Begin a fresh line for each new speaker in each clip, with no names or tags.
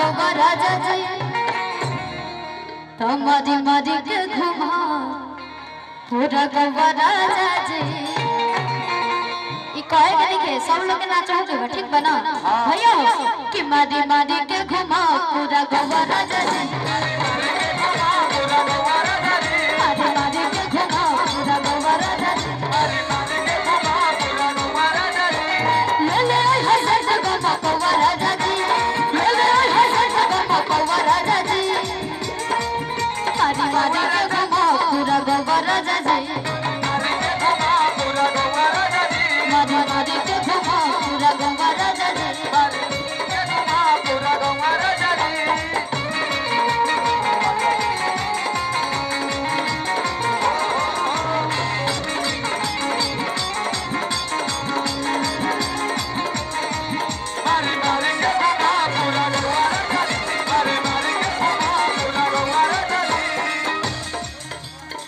गवा राजा जी तुम्हारी मारी के घुमा पूरा गवा राजा जी कहे के लिखे सब लोग के नाचो होगा ठीक बना भैया कि मारी मारी के घुमा पूरा गवा राजा जी मारी मारी के घुमा पूरा गवा राजा जी ले ले हाय सट गवा गवा राजा जी ले ले हाय सट गवा गवा राजा जी मारी मारी के घुमा पूरा गवा राजा जी मारी मारी के घुमा पूरा गवा राजा जी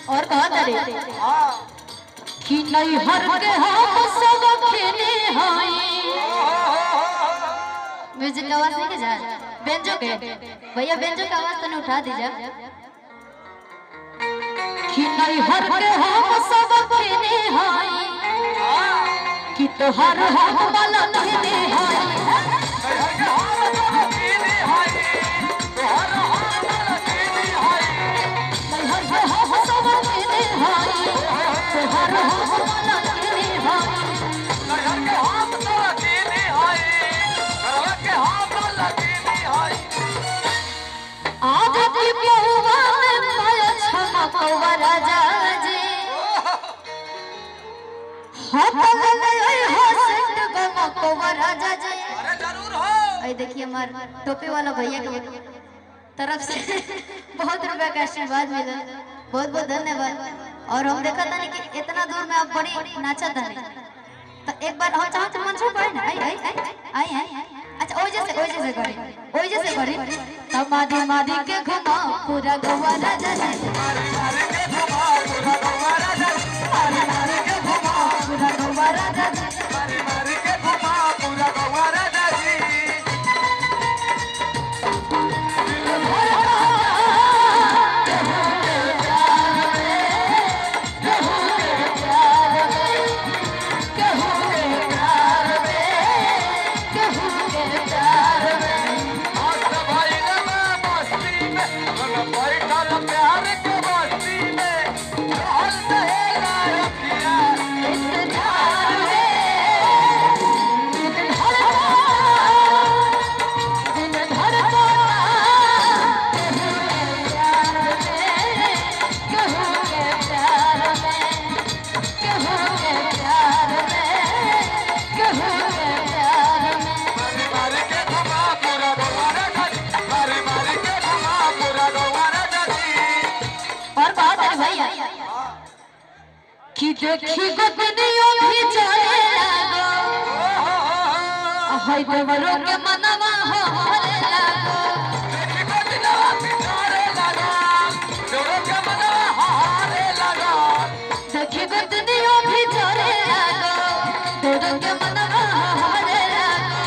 और कहा कि नहीं हर के हम सब खेले हैं म्यूजिक आवाज नहीं के जा बेंजो के भैया बेंजो का आवाज तने उठा दीजिए कि नहीं हर के हम सब खेले हैं कि तोहर हम वाला खेले हैं राजा जी राजा जी अरे देखिए हमारे टोपी वाला भैया के तरफ से बहुत रुपया का आशीर्वाद मिला बहुत बहुत धन्यवाद और हम देखा था कि इतना दूर में आप बड़ी नाचा था तो एक बार हम चाहते मंच पे ना आई आई आई आई आई अच्छा ओई जैसे करी तब मादी मादी के घुमा पूरा गवा राजा जी मारी मारी के घुमा पूरा गवा राजा जी मारी मारी के घुमा पूरा गवा राजा जी मारी मारी के घुमा पूरा गवा राजा जी कि देखी गोदनियों भी चले लागो हाय देवरों के मनवा हरे लागो देखी गोदनियों भी चले लागो देवरों के मनवा हरे लागो देखी गोदनियों भी चले लागो देवरों के मनवा हरे लागो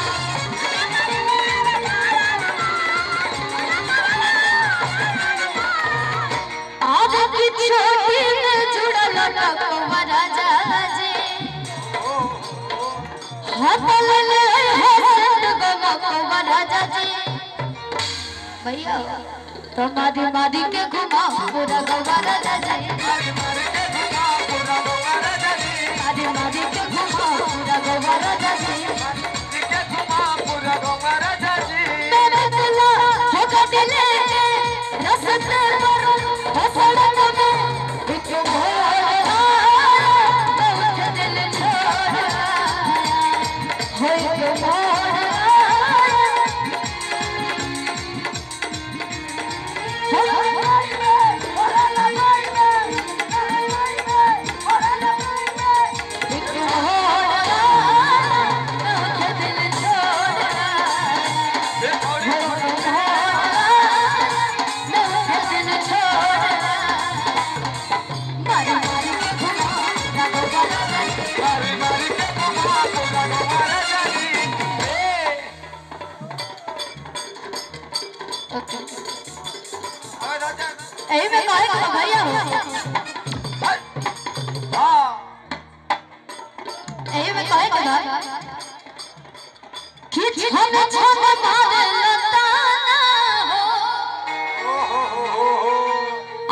आज की छोटी में जुड़ल गवा राजा जी गवा राजा जी भैया तो मादी मादी के घुमा पूरा गवा राजा जी मादी मादी के घुमा पूरा गवा राजा जी मादी मादी के घुमा पूरा गवा राजा जी के घुमा पूरा गवा राजा जी मेरे दिल हो गदिले रसते पर हसड़न में एक भोरा बहुत दिल छोड़ा हो एक भोरा यही में कहे कि भैया हो यही में कहे कि ना कि छन छन मारे लता हो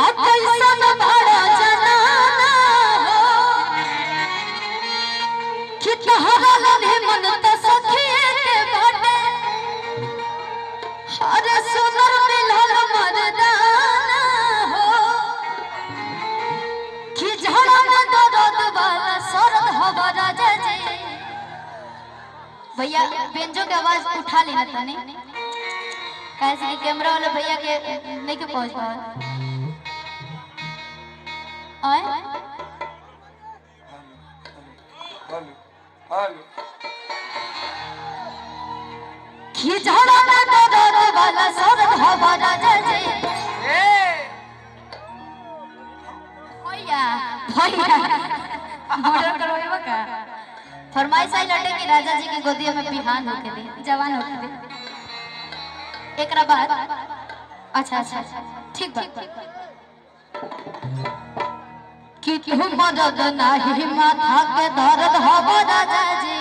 अब कैसा न बड़ा जना हो कि तहरा लने मन त सखिए के बाटे अरे सुनर मिलल मर्दाना हो कि झड़ा में दर्द वाला सरद हवा राजा जी भैया बेंजो के आवाज उठा लेना तने कैसे कि कैमरा वाले भैया के नहीं के पहुंच पाए आए हेलो कि झड़ा में दर्द वाला सरद हवा राजा जी भैया भैया ऑर्डर करवाएबा का फरमाइश आई लटे कि राजा जी की गोदिया में बिहान होके दे जवान होके दे एकरा बाद अच्छा अच्छा ठीक बा कि तू मदद नाही माथा के दर्द हवा राजा जी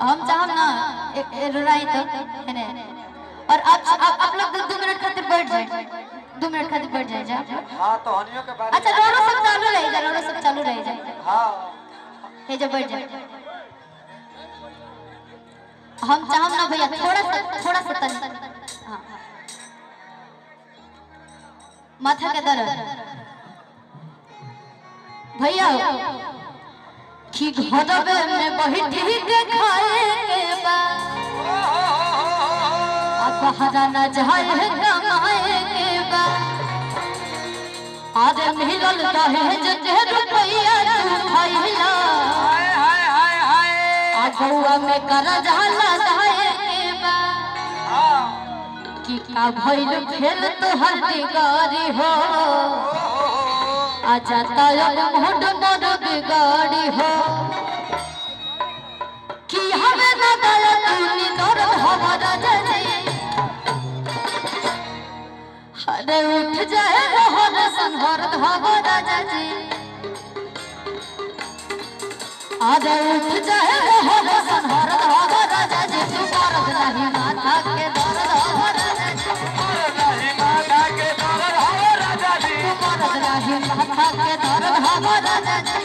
हम चाहम ना रुराई तो है और आप लोग 2 मिनट खातिर बैठ जाए 2 मिनट खातिर बैठ जाए जा
हां तो हनियो के बारे
अच्छा रोरो सब चालू रह जाए रोरो सब चालू रह जाए
हां
हे जो बैठ जाए हम चाहम ना भैया थोड़ा सा तन हां माथा के दर्द भैया कि घरबे में बैठी के खाए के बा आ बहरा न जाए कमाए के बा आज मिलल दहेज के रुपया तू खइला
हाय हाय हाय हाय
आ गौआ में करज लगाए के बा
हां
कि का भइल खेल तो हर बिगाड़ी हो आ जाता अब मोड मोड बिगाड़ी हो कि हमें न दया तूनी दर्द हमारा जजे अरे उठ जाए हर संहर हमारा जजे अरे उठ जाए हर संहर हमारा जजे तू मरद नहीं माथा के दर्द हमारा जजे
नहीं माता के दर्द हमारा जाजी
मरद नहीं माथा के दर्द हमारा जजे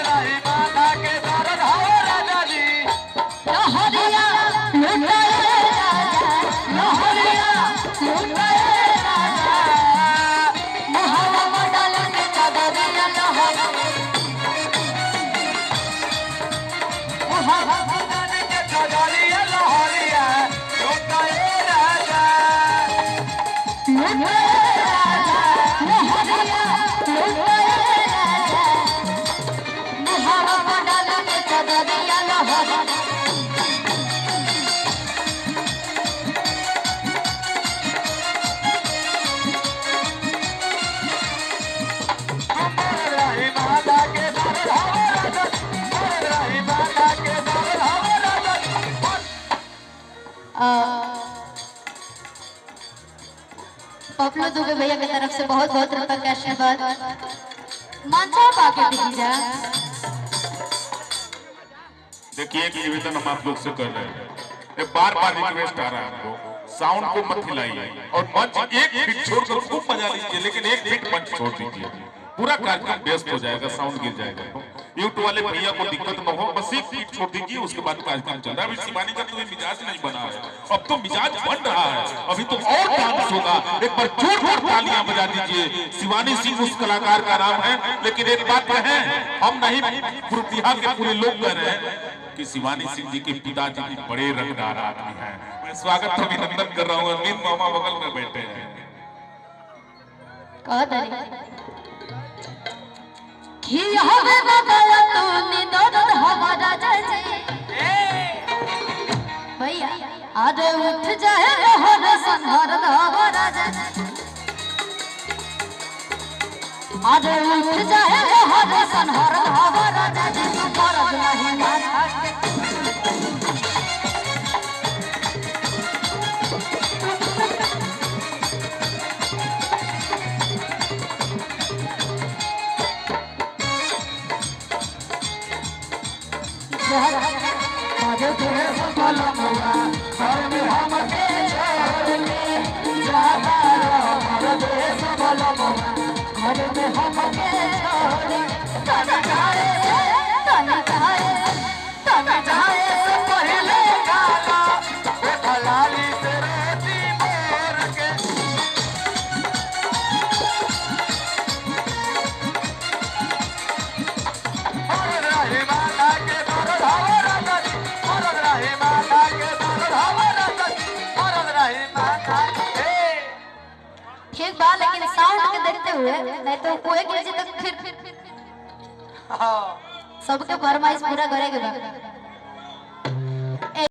नहीं माता के दर्द हमारा जाजी
लहरिया लुटाए राजा लहरिया लुटाए राजा मुहावा डाल के चदरिया लहरिया मुहावा
जाने के चदरिया लहरिया लुटाए राजा
लुटाए राजा लहरिया लुटाए राजा मुहावा डाल के चदरिया लहरिया
नहीं माता के दर्द हमारा जाजी नहीं माता के दर्द हमारा जाजी
पपलू दुबे भैया की तरफ से बहुत बहुत रुपए का आशीर्वाद मांझा पाके दीजिए
देखिए एक निवेदन हम आप लोग से कर रहे हैं, एक बार बार रिक्वेस्ट आ रहा है हमको, साउंड को मत हिलाइए और मंच एक फीट छोड़कर खूब मजा लीजिए, लेकिन एक फीट मंच छोड़ दीजिए, पूरा कार्यक्रम व्यस्त हो जाएगा, साउंड गिर जाएगा। यूट्यूब वाले भैया को दिक्कत न हो, बस एक फीट छोड़ दीजिए, उसके बाद कार्यक्रम चल रहा है। अभी शिवानी का तो मिजाज नहीं बना है, अब तो मिजाज बन रहा है, अभी तो और डांस होगा। एक बार जोरदार तालियां बजा दीजिए। शिवानी सिंह उस कलाकार का नाम है, लेकिन एक बात कहें, हम नहीं पूरे बिहार के पूरे लोग कह रहे हैं कि शिवानी सिंह जी के पिताजी की बड़े रंगदार आदमी हैं। मैं स्वागत अभिनंदन कर रहा हूँ। अमित मामा बगल में बैठे हैं।
भैया अरे उठ जाए हर संहर हमारा अरे उठ जाए हर संहर हमारा नहीं माथा के
बलम घर में हमके छोड़ी
तने जाए तने जाए तने जाए
पहले गाला लाली से रोटी मोर के और रही माता के दर धावा राजा जी और रही माता के दर धावा राजा जी और रही माता के
ठीक बा लेकिन साउंड के देखते हुए नहीं तो कोई गिर जे तक फिर सबके फरमाइश पूरा करेगा।